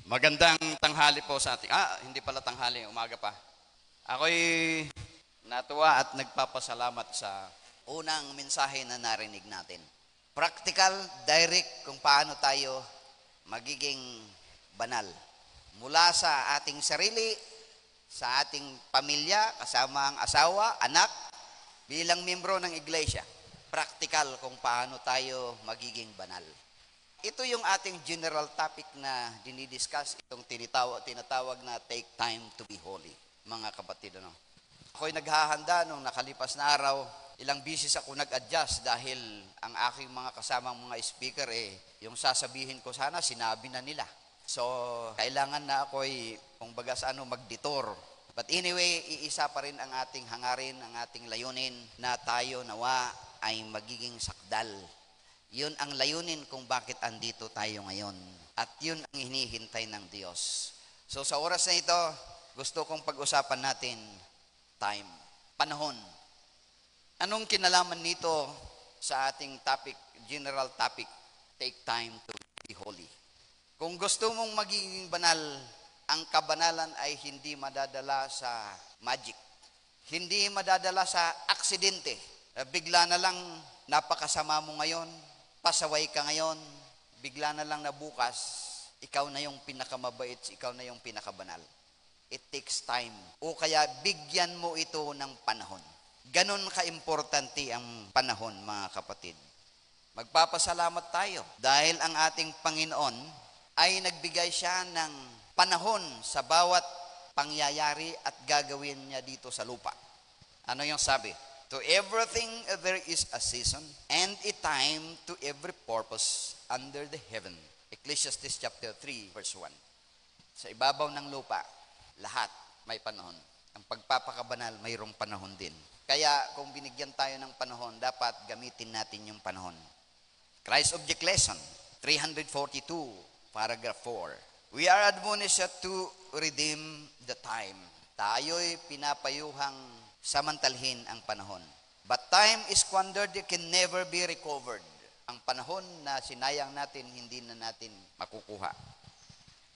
Magandang tanghali po sa ating, hindi pala tanghali, umaga pa. Ako'y natuwa at nagpapasalamat sa unang mensahe na narinig natin. Practical, direct kung paano tayo magiging banal. Mula sa ating sarili, sa ating pamilya, kasama ang asawa, anak, bilang membro ng iglesia. Practical kung paano tayo magiging banal. Ito yung ating general topic na dinidiscuss, itong tinatawag na take time to be holy. Mga kapatid, ako'y naghahanda nung nakalipas na araw, ilang bisis ako nag-adjust dahil ang aking mga kasamang mga speaker, yung sasabihin ko sana, sinabi na nila. So, kailangan na ako'y, mag-detour. But anyway, iisa pa rin ang ating hangarin, ang ating layunin na tayo nawa ay magiging sakdal. Yun ang layunin kung bakit andito tayo ngayon. At yun ang hinihintay ng Diyos. So sa oras na ito, gusto kong pag-usapan natin time, panahon. Anong kinalaman nito sa ating topic, general topic, take time to be holy? Kung gusto mong magiging banal, ang kabanalan ay hindi madadala sa magic. Hindi madadala sa aksidente. Bigla na lang napakasama mo ngayon, pasaway ka ngayon, bigla na lang na bukas, ikaw na yung pinakamabait, ikaw na yung pinakabanal. It takes time. O kaya bigyan mo ito ng panahon. Ganon ka-importante ang panahon, mga kapatid. Magpapasalamat tayo dahil ang ating Panginoon ay nagbigay siya ng panahon sa bawat pangyayari at gagawin niya dito sa lupa. Ano yung sabi? To everything there is a season and a time to every purpose under the heaven. Ecclesiastes chapter 3 verse 1. Sa ibabaw ng lupa, lahat may panahon. Ang pagpapakabanal, mayroong panahon din. Kaya kung binigyan tayo ng panahon, dapat gamitin natin yung panahon. Christ Object Lesson 342 paragraph 4. We are admonished to redeem the time. Tayo'y pinapayuhang samantalhin ang panahon. But time is squandered, it can never be recovered. Ang panahon na sinayang natin, hindi na natin makukuha.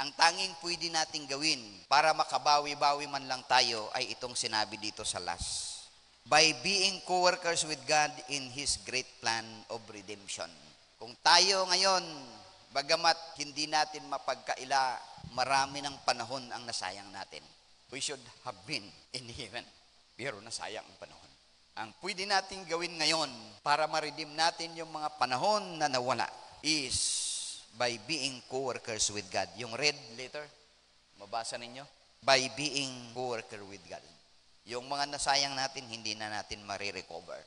Ang tanging pwede natin gawin para makabawi-bawi man lang tayo ay itong sinabi dito sa last. By being co-workers with God in His great plan of redemption. Kung tayo ngayon, bagamat hindi natin mapagkaila, marami ng panahon ang nasayang natin. We should have been in heaven. Pero nasayang ang panahon. Ang pwede natin gawin ngayon para ma-redeem natin yung mga panahon na nawala is by being co-workers with God. Yung red letter, mabasa ninyo? By being co-worker with God. Yung mga nasayang natin, hindi na natin marirecover.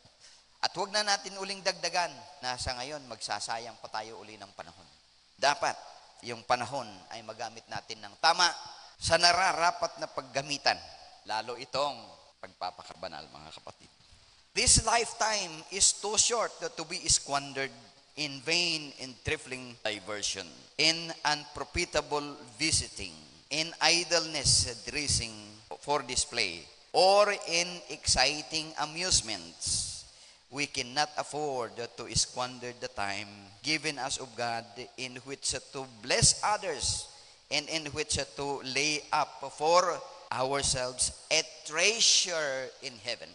At huwag na natin uling dagdagan na sa ngayon, magsasayang pa tayo uli ng panahon. Dapat, yung panahon ay magamit natin ng tama sa nararapat na paggamitan. Lalo itong pagpapakabanal, mga kapatid. This lifetime is too short to be squandered in vain and trifling diversion, in unprofitable visiting, in idleness dressing for display, or in exciting amusements. We cannot afford to squander the time given us of God in which to bless others and in which to lay up for ourselves a treasure in heaven.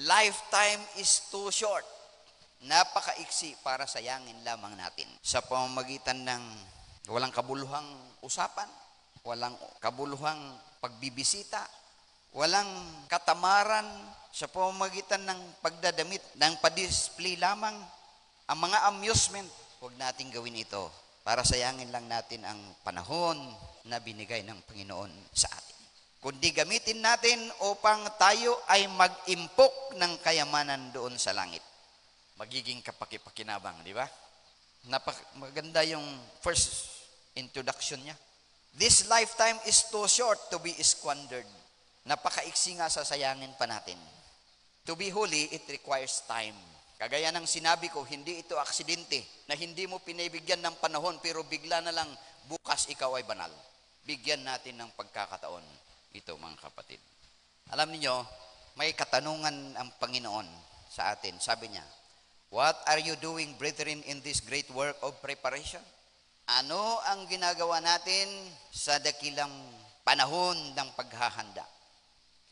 Lifetime is too short. Napakaiksi para sayangin lamang natin sa pamamagitan ng walang kabuluhang usapan, walang kabuluhang pagbibisita, walang katamaran sa pamamagitan ng pagdadamit, ng padisplay lamang. Ang mga amusement, huwag natin gawin ito para sayangin lang natin ang panahon na binigay ng Panginoon sa atin. Kundi gamitin natin upang tayo ay mag-impok ng kayamanan doon sa langit. Magiging kapaki-pakinabang, di ba? Maganda yung first introduction niya. This lifetime is too short to be squandered. Napakaiksi nga sasayangin pa natin. To be holy, it requires time. Kagaya ng sinabi ko, hindi ito aksidente na hindi mo pinibigyan ng panahon pero bigla na lang bukas ikaw ay banal. Bigyan natin ng pagkakataon. Ito, mga kapatid. Alam niyo, may katanungan ang Panginoon sa atin. Sabi niya, what are you doing, brethren, in this great work of preparation? Ano ang ginagawa natin sa dakilang panahon ng paghahanda?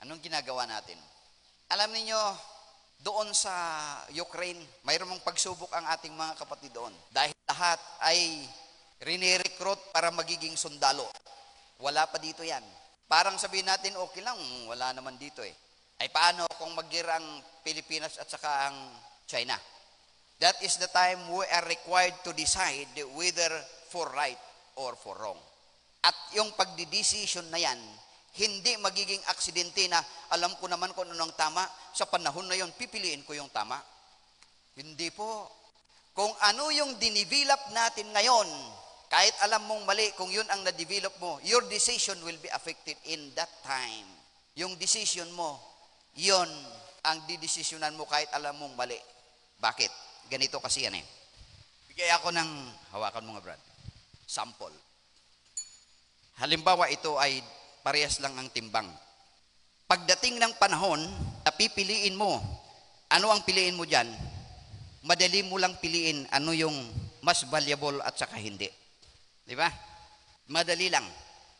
Anong ginagawa natin? Alam niyo, doon sa Ukraine, mayroong mong pagsubok ang ating mga kapatid doon. Dahil lahat ay rinirecruit para magiging sundalo. Wala pa dito yan. Parang sabihin natin, okay lang, wala naman dito eh. Ay paano kung mag-gira ang Pilipinas at saka ang China? That is the time we are required to decide whether for right or for wrong. At yung pagdidesisyon na yan, hindi magiging aksidente na alam ko naman kung ano ang tama, sa panahon na yon pipiliin ko yung tama. Hindi po. Kung ano yung dinivelop natin ngayon, kahit alam mong mali, kung yun ang na-develop mo, your decision will be affected in that time. Yung decision mo, yun ang didesisyonan mo kahit alam mong mali. Bakit? Ganito kasi yan eh. Bigay ako ng, hawakan mo nga Brad, sample. Halimbawa ito ay parehas lang ang timbang. Pagdating ng panahon, napipiliin mo, ano ang piliin mo dyan? Madali mo lang piliin ano yung mas valuable at saka hindi. Di ba? Madali lang.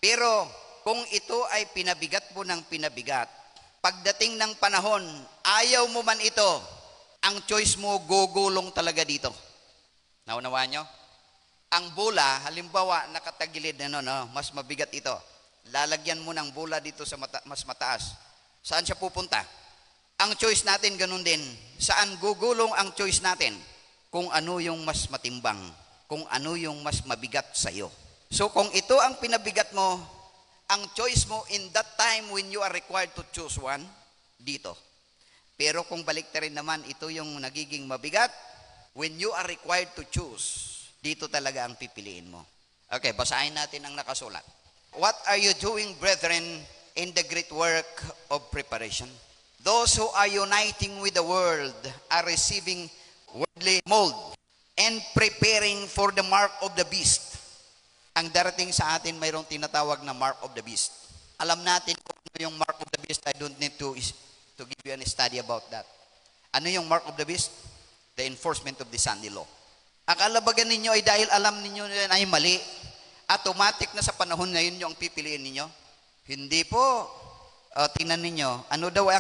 Pero kung ito ay pinabigat mo ng pinabigat, pagdating ng panahon, ayaw mo man ito, ang choice mo gugulong talaga dito. Naunawaan nyo? Ang bola, halimbawa, nakatagilid na mas mabigat ito. Lalagyan mo ng bola dito sa mas mataas. Saan siya pupunta? Ang choice natin ganun din. Saan gugulong ang choice natin? Kung ano yung mas matimbang. Kung ano yung mas mabigat sa iyo. So kung ito ang pinabigat mo, ang choice mo in that time when you are required to choose one, dito. Pero kung baliktarin naman, ito yung nagiging mabigat, when you are required to choose, dito talaga ang pipiliin mo. Okay, basahin natin ang nakasulat. What are you doing, brethren, in the great work of preparation? Those who are uniting with the world are receiving worldly mold and preparing for the mark of the beast. Ang darating sa atin, mayroong tinatawag na mark of the beast. Alam natin kung ano yung mark of the beast. I don't need to give you any study about that. Ano yung mark of the beast? The enforcement of the Sunday law. Akala ba ninyo ay dahil alam ninyo na ay mali, automatic na sa panahon ngayon yung pipiliin ninyo? Hindi po. Tingnan ninyo, ano daw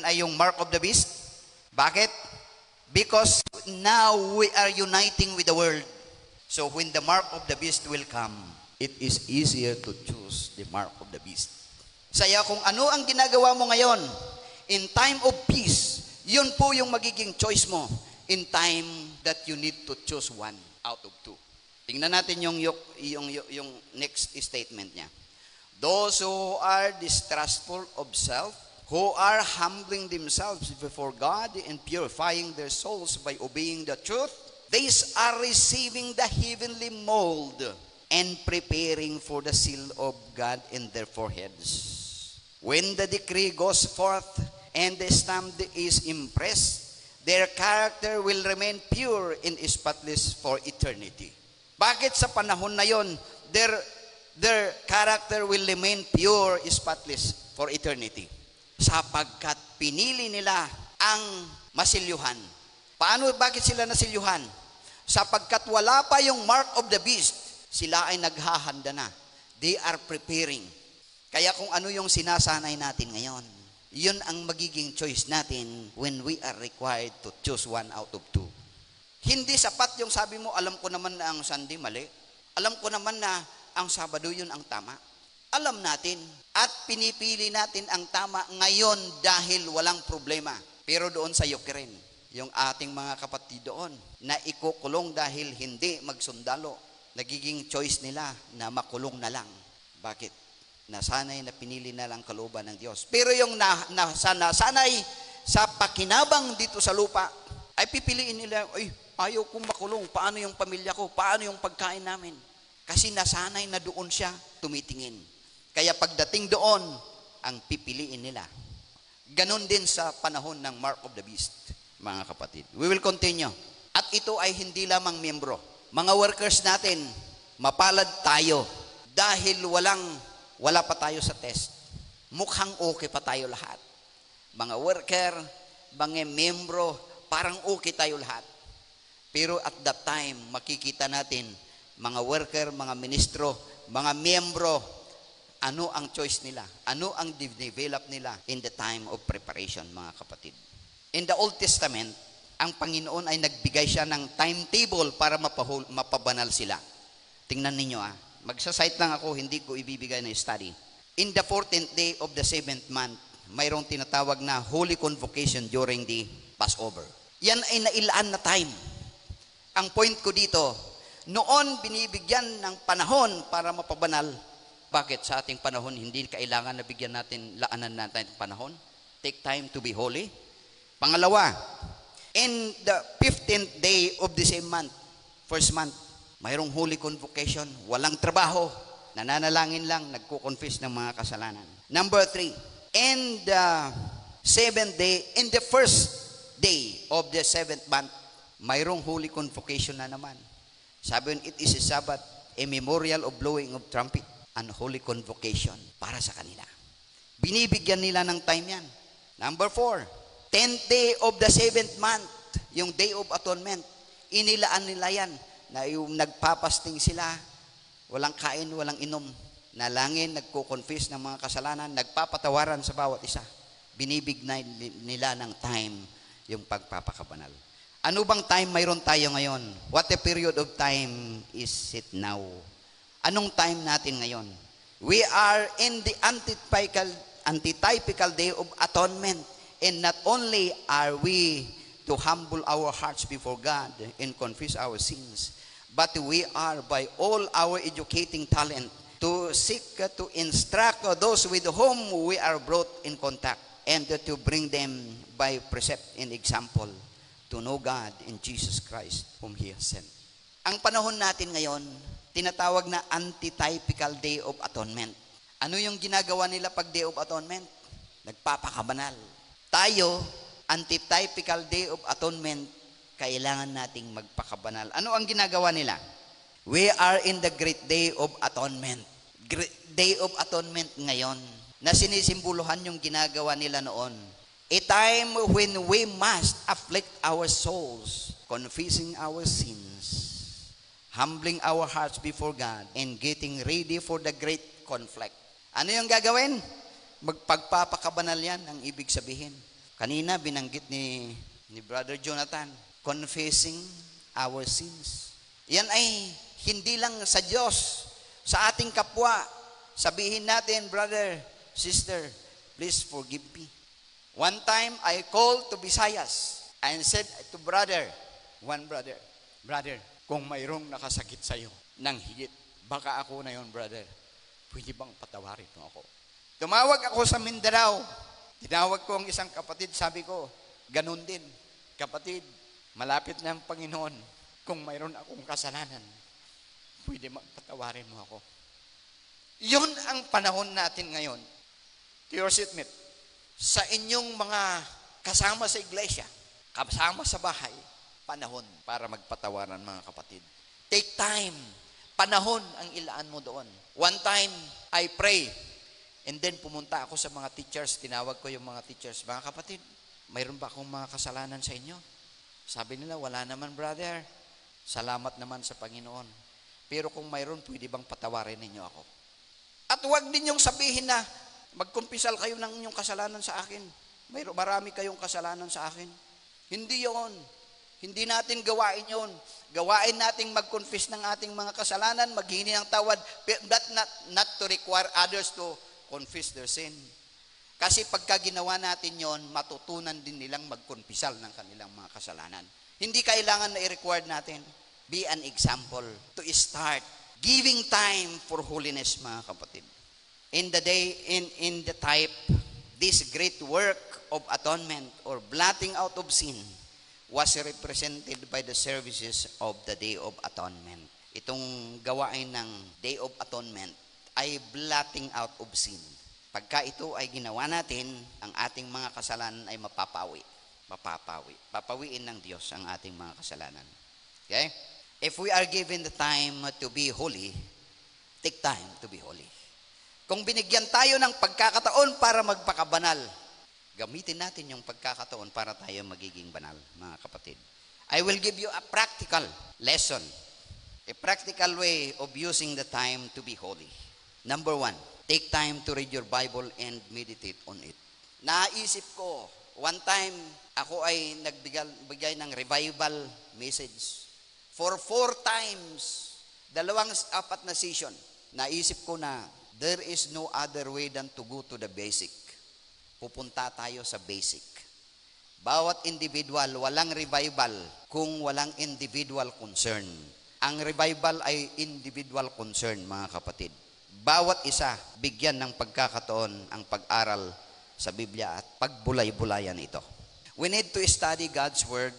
ay yung mark of the beast? Bakit? Because now we are uniting with the world. So when the mark of the beast will come, it is easier to choose the mark of the beast. Saya kung ano ang ginagawa mo ngayon, in time of peace, yun po yung magiging choice mo in time that you need to choose one out of two. Tingnan natin yung next statement niya. Those who are distrustful of self, who are humbling themselves before God and purifying their souls by obeying the truth, these are receiving the heavenly mold and preparing for the seal of God in their foreheads. When the decree goes forth and the stamp is impressed, their character will remain pure and spotless for eternity. Bakit sa panahon na yon, their character will remain pure, spotless for eternity? Sapagkat pinili nila ang masilyuhan. Bakit sila nasilyuhan? Sapagkat wala pa yung mark of the beast, sila ay naghahanda na. They are preparing. Kaya kung ano yung sinasanay natin ngayon, yun ang magiging choice natin when we are required to choose one out of two. Hindi sapat yung sabi mo, alam ko naman na ang Sunday mali. Alam ko naman na ang Sabado yun ang tama. Alam natin at pinipili natin ang tama ngayon dahil walang problema. Pero doon sa Ukraine, yung ating mga kapatid doon na ikukulong dahil hindi magsundalo, nagiging choice nila na makulong na lang. Bakit? Nasanay na pinili na lang kalooban ng Diyos. Pero yung nasanay sa pakinabang dito sa lupa, ay pipiliin nila, ay, ayaw kong makulong. Paano yung pamilya ko? Paano yung pagkain namin? Kasi nasanay na doon siya tumitingin. Kaya pagdating doon, ang pipiliin nila. Ganon din sa panahon ng mark of the beast, mga kapatid. We will continue. At ito ay hindi lamang miyembro. Mga workers natin, mapalad tayo dahil wala pa tayo sa test. Mukhang okay pa tayo lahat. Mga worker, mga miyembro, parang okay tayo lahat. Pero at that time, makikita natin, mga worker, mga ministro, mga miyembro, ano ang choice nila? Ano ang develop nila in the time of preparation, mga kapatid? In the Old Testament, ang Panginoon ay nagbigay siya ng timetable para mapabanal sila. Tingnan ninyo magsasite lang ako, hindi ko ibibigay na study. In the 14th day of the 7th month, mayroong tinatawag na Holy Convocation during the Passover. Yan ay nailaan na time. Ang point ko dito, noon binibigyan ng panahon para mapabanal. Bakit sa ating panahon hindi kailangan na bigyan natin, laanan natin ng panahon? Take time to be holy. Pangalawa, in the 15th day of the same month, first month, mayroong holy convocation, walang trabaho, nananalangin lang, nagko-confess ng mga kasalanan. Number 3, in the 7th day, in the first day of the 7th month, mayroong holy convocation na naman. Sabi yun, it is a Sabbath, a memorial of blowing of trumpet, and holy convocation para sa kanila. Binibigyan nila ng time yan. Number 4, 10th day of the 7th month, yung Day of Atonement, inilaan nila yan, na yung nagpapasting sila, walang kain, walang inom, nalangin, nagko-confess ng mga kasalanan, nagpapatawaran sa bawat isa. Binibigyan nila ng time yung pagpapakabanal. Ano bang time mayroon tayo ngayon? What a period of time is it now? Anong time natin ngayon? We are in the antitypical day of atonement. And not only are we to humble our hearts before God and confess our sins, but we are by all our educating talent to seek to instruct those with whom we are brought in contact and to bring them by precept and example to know God in Jesus Christ whom He has sent. Ang panahon natin ngayon, tinatawag na antitypical day of atonement. Ano yung ginagawa nila pag day of atonement? Nagpapakabanal. Tayo, antitypical day of atonement, kailangan nating magpakabanal. Ano ang ginagawa nila? We are in the great day of atonement. Day of atonement ngayon, na sinisimboluhan yung ginagawa nila noon. A time when we must afflict our souls, confessing our sins, humbling our hearts before God, and getting ready for the great conflict. Ano yung gagawin? Magpagpapakabanal yan ang ibig sabihin. Kanina binanggit ni Brother Jonathan, confessing our sins. Yan ay hindi lang sa Diyos, sa ating kapwa. Sabihin natin, brother, sister, please forgive me. One time, I called to Visayas and said to brother, brother, kung mayroong nakasakit sa'yo ng higit, baka ako na yon, brother. Pwede bang patawarin mo ako? Tumawag ako sa Mindanao. Tinawag ko ang isang kapatid, sabi ko, ganun din. Kapatid, malapit na ang Panginoon. Kung mayroon akong kasalanan, pwede patawarin mo ako. Yun ang panahon natin ngayon. To your seatmate, sa inyong mga kasama sa iglesia, kasama sa bahay, panahon para magpatawaran, mga kapatid. Take time. Panahon ang ilaan mo doon. One time, I pray. And then pumunta ako sa mga teachers. Tinawag ko yung mga teachers. Mga kapatid, mayroon ba akong mga kasalanan sa inyo? Sabi nila, wala naman, brother. Salamat naman sa Panginoon. Pero kung mayroon, pwede bang patawarin ninyo ako? At huwag ninyong sabihin na, magkumpisal kayo ng inyong kasalanan sa akin. Marami kayong kasalanan sa akin. Hindi yon. Hindi natin gawain yon. Gawain nating mag-confess ng ating mga kasalanan, maghingi ng tawad, but not to require others to confess their sin. Kasi pagka ginawa natin yon, matutunan din nilang magkumpisal ng kanilang mga kasalanan. Hindi kailangan na i-require natin. Be an example to start giving time for holiness, mga kapatid. In the day, in the type, this great work of atonement or blotting out of sin was represented by the services of the Day of Atonement. Itong gawain ng Day of Atonement ay blotting out of sin. Pagka ito ay ginawa natin, ang ating mga kasalanan ay mapapawi. Papawiin ng Diyos ang ating mga kasalanan. Okay? If we are given the time to be holy, take time to be holy. Kung binigyan tayo ng pagkakataon para magpakabanal, gamitin natin yung pagkakataon para tayo magiging banal, mga kapatid. I will give you a practical lesson, a practical way of using the time to be holy. Number 1, take time to read your Bible and meditate on it. Naisip ko, one time, ako ay nagbigay ng revival message. For 4 times, 2-4 na session, naisip ko na there is no other way than to go to the basic. Pupunta tayo sa basic. Bawat individual, walang revival kung walang individual concern. Ang revival ay individual concern, mga kapatid. Bawat isa, bigyan ng pagkakataon ang pag-aral sa Biblia at pagbulay-bulayan ito. We need to study God's Word,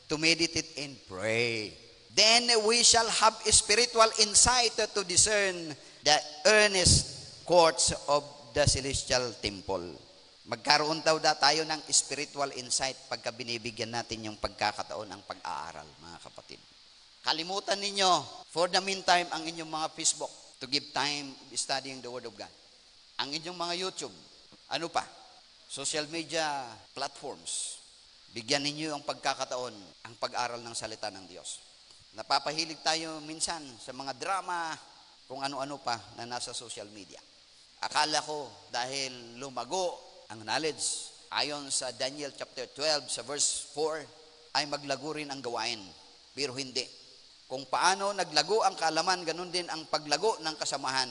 to meditate and pray. Then we shall have spiritual insight to discern the earnest courts of the celestial temple. Magkaroon daw tayo ng spiritual insight pagka binibigyan natin yung pagkakataon ng pag-aaral, mga kapatid. Kalimutan ninyo, for the meantime, ang inyong mga Facebook to give time studying the Word of God. Ang inyong mga YouTube, ano pa? Social media platforms. Bigyan ninyo ang pagkakataon, ang pag-aral ng salita ng Diyos. Napapahilig tayo minsan sa mga drama, kung ano-ano pa na nasa social media. Akala ko dahil lumago ang knowledge, ayon sa Daniel chapter 12 sa verse 4, ay maglago rin ang gawain. Pero hindi. Kung paano naglago ang kaalaman, ganun din ang paglago ng kasamahan.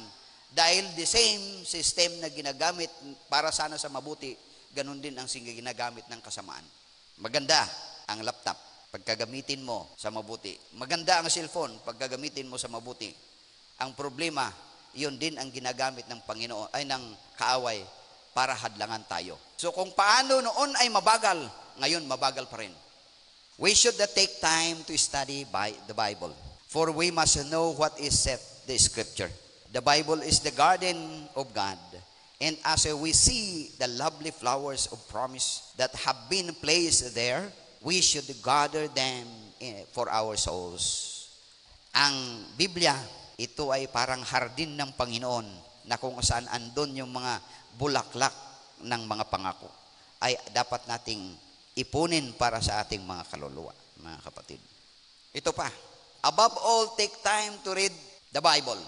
Dahil the same system na ginagamit para sana sa mabuti, ganun din ang ginagamit ng kasamaan. Maganda ang laptop pagkagamitin mo sa mabuti. Maganda ang cellphone pagkagamitin mo sa mabuti. Ang problema, iyon din ang ginagamit ng Panginoon ay ng kaaway para hadlangan tayo. So kung paano noon ay mabagal, ngayon mabagal pa rin. We should take time to study by the Bible, for we must know what is said the Scripture. The Bible is the garden of God, and as we see the lovely flowers of promise that have been placed there, we should gather them for our souls. Ang Biblia, ito ay parang hardin ng Panginoon na kung saan andon yung mga bulaklak ng mga pangako ay dapat nating ipunin para sa ating mga kaluluwa, mga kapatid. Ito pa, above all, take time to read the Bible.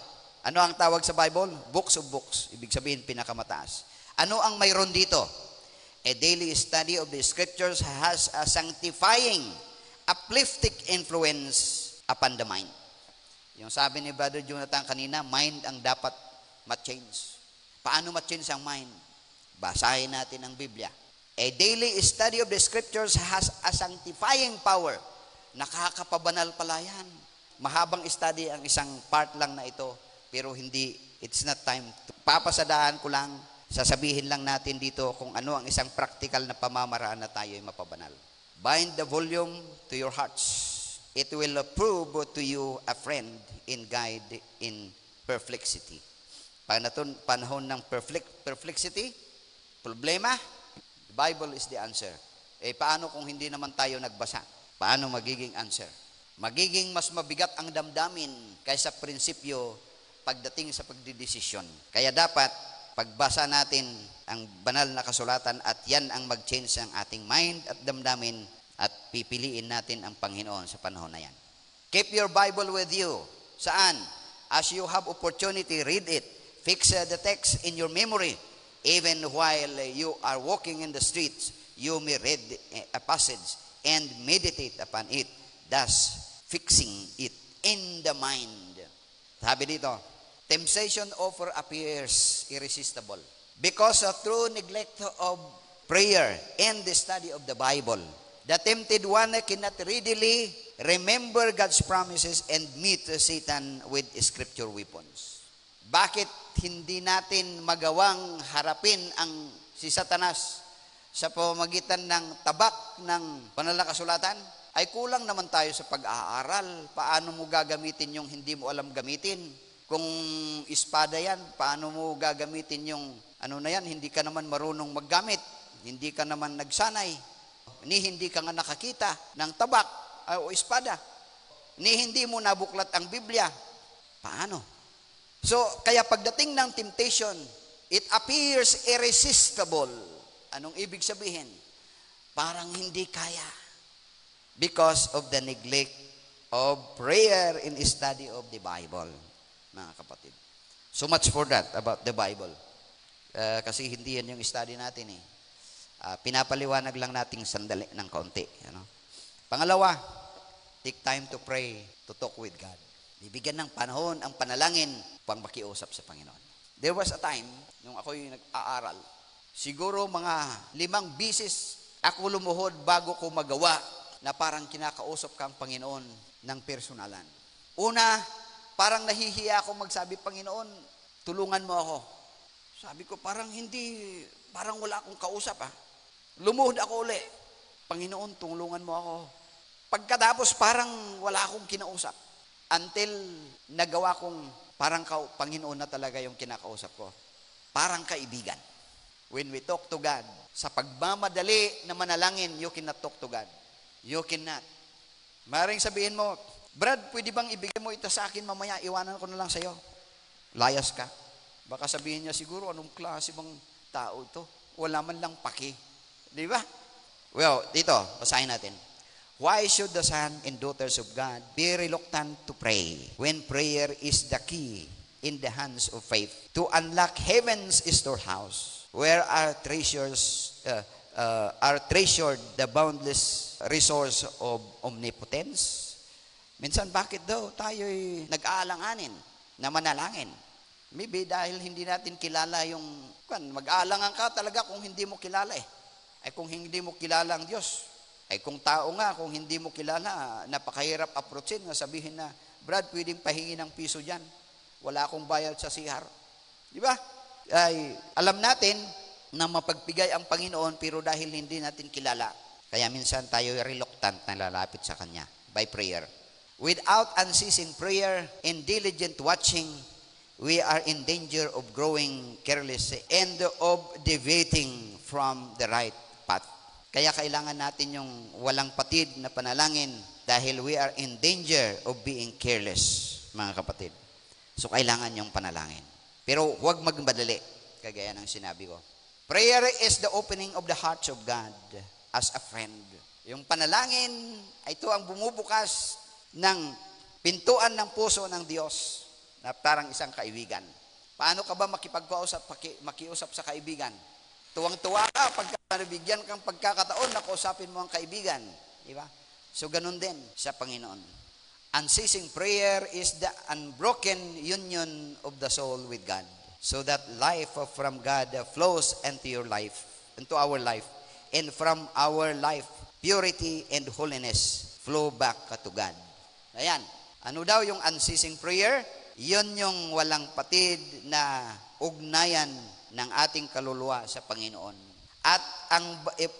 Ano ang tawag sa Bible? Books of books. Ibig sabihin, pinakamataas. Ano ang mayroon dito? A daily study of the Scriptures has a sanctifying, uplifting influence upon the mind. Yung sabi ni Brother Jonathan kanina, mind ang dapat ma-change. Paano ma-change ang mind? Basahin natin ang Biblia. A daily study of the Scriptures has a sanctifying power. Nakakapabanal pala yan. Mahabang study ang isang part lang na ito, pero hindi, it's not time. Papasadaan ko lang, sasabihin lang natin dito kung ano ang isang practical na pamamaraan na tayo ay mapabanal. Bind the volume to your hearts. It will prove to you a friend in guide in perplexity. Panahon ng perplexity, problema, the Bible is the answer. Paano kung hindi naman tayo nagbasa? Paano magiging answer? Magiging mas mabigat ang damdamin kaysa prinsipyo pagdating sa pagdidesisyon. Kaya dapat, pagbasa natin ang banal na kasulatan at yan ang mag-change ng ating mind at damdamin at pipiliin natin ang Panginoon sa panahon na yan. Keep your Bible with you. Saan? As you have opportunity, read it. Fix the text in your memory. Even while you are walking in the streets, you may read a passage and meditate upon it, thus fixing it in the mind. Sabi dito, temptation often appears irresistible because through neglect of prayer and the study of the Bible, the tempted one cannot readily remember God's promises and meet Satan with scripture weapons. Bakit hindi natin magawang harapin si Satanas sa pamamagitan ng tabak ng banal na kasulatan? Ay kulang naman tayo sa pag-aaral. Paano mo gagamitin yung hindi mo alam gamitin? Kung espada yan, paano mo gagamitin yung hindi ka naman marunong maggamit, hindi ka naman nagsanay, hindi ka nga nakakita ng tabak o espada, hindi mo nabuklat ang Biblia, paano? So, kaya pagdating ng temptation, it appears irresistible. Anong ibig sabihin? Parang hindi kaya. because of the neglect of prayer in study of the Bible. Mga kapatid. So much for that about the Bible. Kasi hindi yan yung study natin eh. Pinapaliwanag lang nating sandali ng kaunti. Pangalawa, take time to pray, to talk with God. Bibigyan ng panahon ang panalangin pang makiusap sa Panginoon. There was a time, nung ako'y nag-aaral, siguro mga 5 bisis ako lumuhod bago ko magawa na parang kinakausap kang Panginoon ng personalan. Una, parang nahihiya ako magsabi, Panginoon, tulungan mo ako. Sabi ko, parang wala akong kausap Lumuhod ako uli. Panginoon, tulungan mo ako. Pagkatapos, parang wala akong kinausap. Until nagawa kong parang Panginoon na talaga yung kinakausap ko. Parang kaibigan. When we talk to God, sa pagmamadali na manalangin, you cannot talk to God. You cannot. Maring sabihin mo, Brad, pwede bang ibigay mo ito sa akin mamaya, iwanan ko na lang sa'yo. Layas ka. Baka sabihin niya siguro, anong klase bang tao ito? Wala man lang paki. Di ba? Well, dito, basahin natin. Why should the son and daughters of God be reluctant to pray when prayer is the key in the hands of faith to unlock heaven's storehouse where are treasured the boundless resource of omnipotence? Minsan, bakit daw tayo'y nag-aalanganin na manalangin? Maybe dahil hindi natin kilala yung, mag-aalangan ka talaga kung hindi mo kilala Ay kung hindi mo kilala ang Diyos. Ay kung tao nga, kung hindi mo kilala, napakahirap approachin na sabihin na, Brad, pwedeng pahingi ng piso dyan. Wala akong bayad sa CR. Di ba? Ay, alam natin na mapagbigay ang Panginoon pero dahil hindi natin kilala. Kaya minsan tayo reluctant na lalapit sa Kanya by prayer. Without unceasing prayer and diligent watching, we are in danger of growing careless and of deviating from the right path. Kaya kailangan natin yung walang patid na panalangin dahil we are in danger of being careless, mga kapatid. So, kailangan yung panalangin. Pero huwag magmadali, kagaya ng sinabi ko. Prayer is the opening of the hearts of God as a friend. Yung panalangin, ito ang bumubukas ng pintuan ng puso ng Diyos na parang isang kaibigan. Paano ka ba makiusap sa kaibigan? Tuwang-tuwa ka pagka nabigyan kang pagkakataon na kausapin mo ang kaibigan. Diba? So, ganun din sa Panginoon. Unceasing prayer is the unbroken union of the soul with God. So that life from God flows into your life, into our life. And from our life, purity and holiness flow back to God. Ayan. Ano daw yung unceasing prayer? Yun yung walang patid na ugnayan ng ating kaluluwa sa Panginoon. At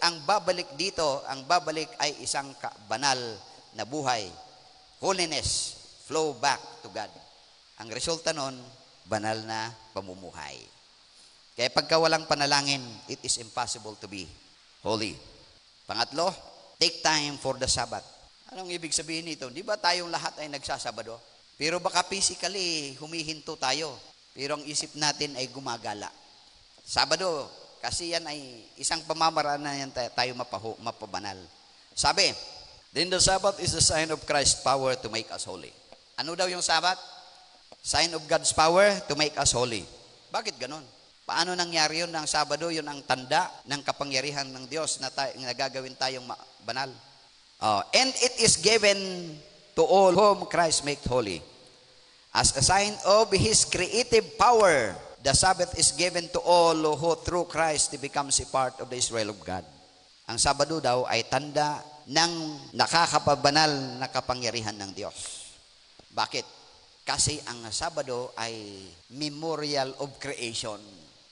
ang babalik dito, ang babalik ay isang banal na buhay. Holiness, flow back to God. Ang resulta nun, banal na pamumuhay. Kaya pagka walang panalangin, it is impossible to be holy. Pangatlo, take time for the Sabbath. Anong ibig sabihin nito? Di ba tayong lahat ay nagsasabado? Pero baka physically, humihinto tayo. Pero ang isip natin ay gumagala. Sabado, kasi yan ay isang pamamaraan na yan tayo mapabanal. Sabi, then the Sabbath is the sign of Christ's power to make us holy. Ano daw yung Sabbath? Sign of God's power to make us holy. Bakit ganon? Paano nangyari yun ng Sabado? Yun ang tanda ng kapangyarihan ng Diyos na gagawin tayong banal. And it is given to all whom Christ made holy. As a sign of His creative power, the Sabbath is given to all who through Christ becomes a part of the Israel of God. Ang Sabado daw ay tanda ng nakakapabanal na kapangyarihan ng Diyos. Bakit? Kasi ang Sabado ay memorial of creation.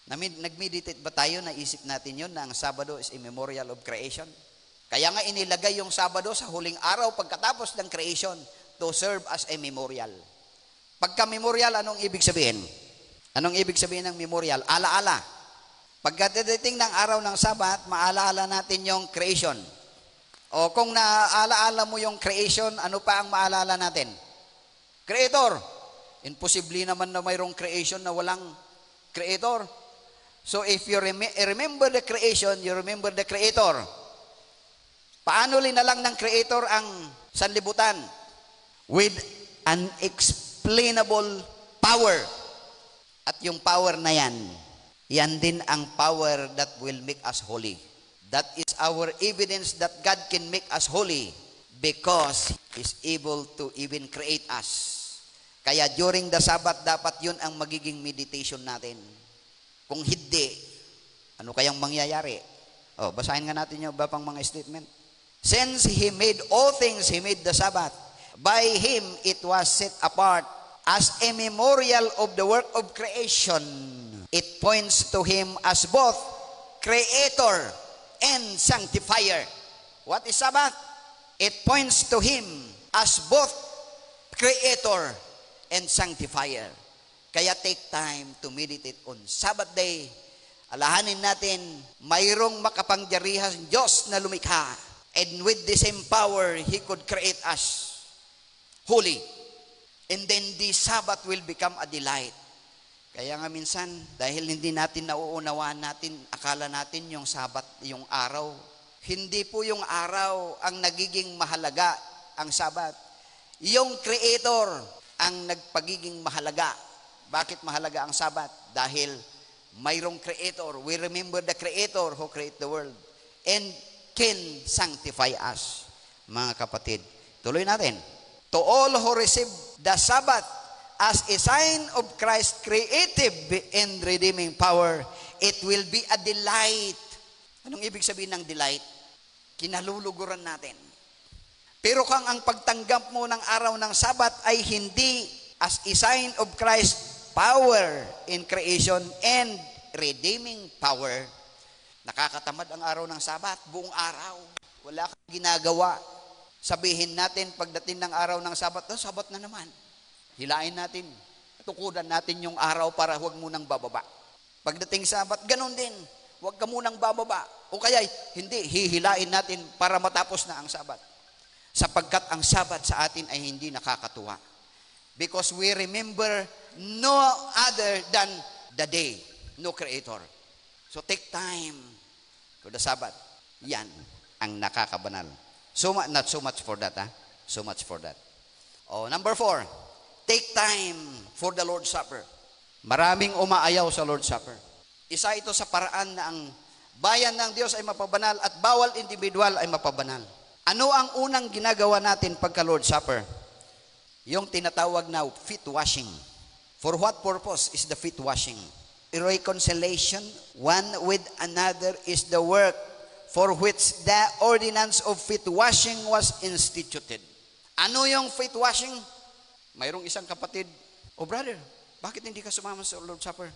Nag-meditate ba tayo, naisip natin yun na ang Sabado is a memorial of creation? Kaya nga inilagay yung Sabado sa huling araw pagkatapos ng creation to serve as a memorial. Pagka memorial, anong ibig sabihin? Anong ibig sabihin ng memorial? Alaala. Pagkadating ng araw ng Sabat, maalaala natin yung creation. O kung naaalaala mo yung creation, ano pa ang maalala natin? Creator. Imposible naman na mayroong creation na walang creator. So if you remember the creation, you remember the creator. Paano linalang ng Creator ang sanlibutan? With unexplainable power. At yung power na yan din ang power that will make us holy. That is our evidence that God can make us holy because He is able to even create us. Kaya during the Sabbath, dapat yun ang magiging meditation natin. Kung hindi, ano kayang mangyayari? Basahin nga natin yung iba pang mga statement. Since He made all things, He made the Sabbath. By Him, it was set apart as a memorial of the work of creation. It points to Him as both Creator and Sanctifier. What is Sabbath? It points to Him as both Creator and Sanctifier. Kaya take time to meditate on Sabbath day. Alahanin natin, mayroong makapangyarihang Diyos na lumikha. And with the same power, He could create us holy. And then the Sabbath will become a delight. Kaya nga minsan, dahil hindi natin nauunawaan natin, akala natin yung Sabbath, yung araw. Hindi po yung araw ang nagiging mahalaga, ang Sabbath. Yung Creator ang nagpagiging mahalaga. Bakit mahalaga ang Sabbath? Dahil mayroong Creator. We remember the Creator who created the world and can sanctify us. Mga kapatid, tuloy natin. To all who receive the Sabbath as a sign of Christ's creative and redeeming power, it will be a delight. Anong ibig sabihin ng delight? Kinaluluguran natin. Pero kung ang pagtanggap mo ng araw ng Sabat ay hindi as a sign of Christ's power in creation and redeeming power, nakakatamad ang araw ng Sabat, buong araw. Wala kang ginagawa. Sabihin natin, pagdating ng araw ng Sabat, Sabat na naman. Hilain natin, tukudan natin yung araw para huwag munang bababa. Pagdating Sabat, ganun din. Huwag ka munang bababa. O kaya, hindi, hihilain natin para matapos na ang Sabat. Sapagkat ang Sabat sa atin ay hindi nakakatuwa. Because we remember no other than the day, no creator. So take time to the Sabat. Yan ang nakakabanal. So not so much for that, so much for that. Number 4, take time for the Lord's Supper. Maraming umaayaw sa Lord's Supper. Isa ito sa paraan na ang bayan ng Diyos ay mapabanal at bawal individual ay mapabanal. Ano ang unang ginagawa natin pagka Lord's Supper? Yung tinatawag na feet washing. For what purpose is the feet washing? Reconciliation one with another is the work for which the ordinance of feet washing was instituted. Ano yung feet washing? Mayroong isang kapatid, brother, bakit hindi ka sumama sa Lord's Supper?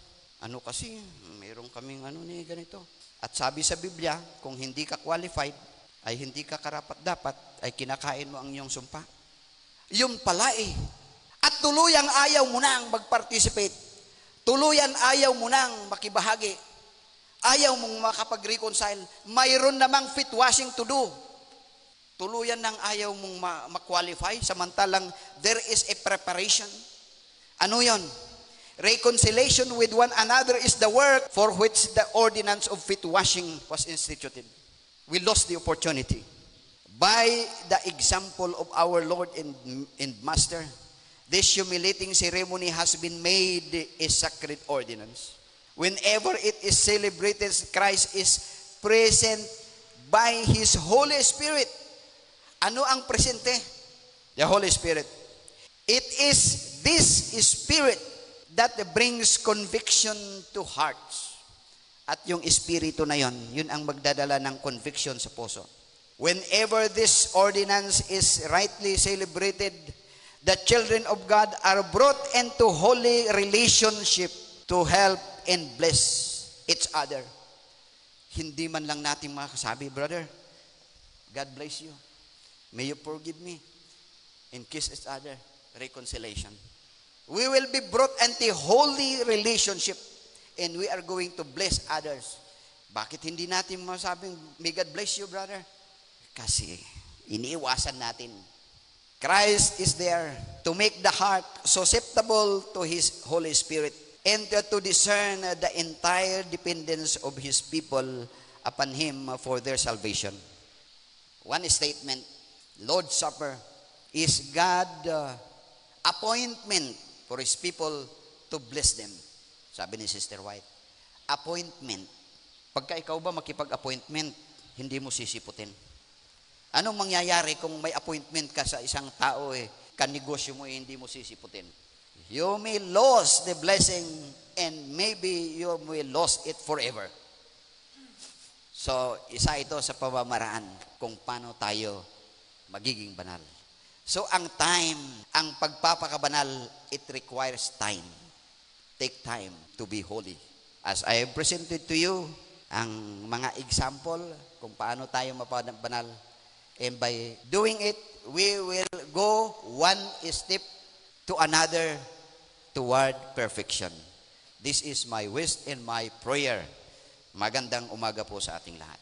Ano kasi, mayroong kaming ganito. At sabi sa Biblia, kung hindi ka qualified, ay hindi ka karapat-dapat, ay kinakain mo ang iyong sumpa. Yun pala eh. At tuluyang ayaw mo nang mag-participate. Tuluyan ayaw mo nang makibahagi. Ayaw mong makapag-reconcile. Mayroon namang feet washing to do. Tuluyan nang ayaw mong ma-qualify, samantalang there is a preparation. Ano yon? Reconciliation with one another is the work for which the ordinance of feet washing was instituted. We lost the opportunity. By the example of our Lord and Master, this humiliating ceremony has been made a sacred ordinance. Whenever it is celebrated, Christ is present by His Holy Spirit. Ano ang presente? The Holy Spirit. It is this Spirit that brings conviction to hearts. At yung espiritu na yon, yun ang magdadala ng conviction sa puso. Whenever this ordinance is rightly celebrated, the children of God are brought into holy relationship to help and bless each other. Hindi man lang natin makasabi, brother, God bless you. May you forgive me. And kiss each other. Reconciliation. We will be brought into holy relationship and we are going to bless others. Bakit hindi natin masabing, may God bless you, brother? Kasi iniiwasan natin. Christ is there to make the heart susceptible to His Holy Spirit and to discern the entire dependence of His people upon Him for their salvation. one statement, Lord's Supper is God appointment for His people to bless them. Sabi ni Sister White, appointment. Pagka ikaw ba makipag-appointment, hindi mo sisiputin. Anong mangyayari kung may appointment ka sa isang tao, kanegosyo mo, hindi mo sisiputin? You may lose the blessing and maybe you may lose it forever. So, isa ito sa pamamaraan kung paano tayo magiging banal. So, ang time, ang pagpapakabanal, it requires time. Take time to be holy. As I have presented to you, ang mga example kung paano tayo mapabanal. And by doing it, we will go one step to another toward perfection. This is my wish and my prayer. Magandang umaga po sa ating lahat.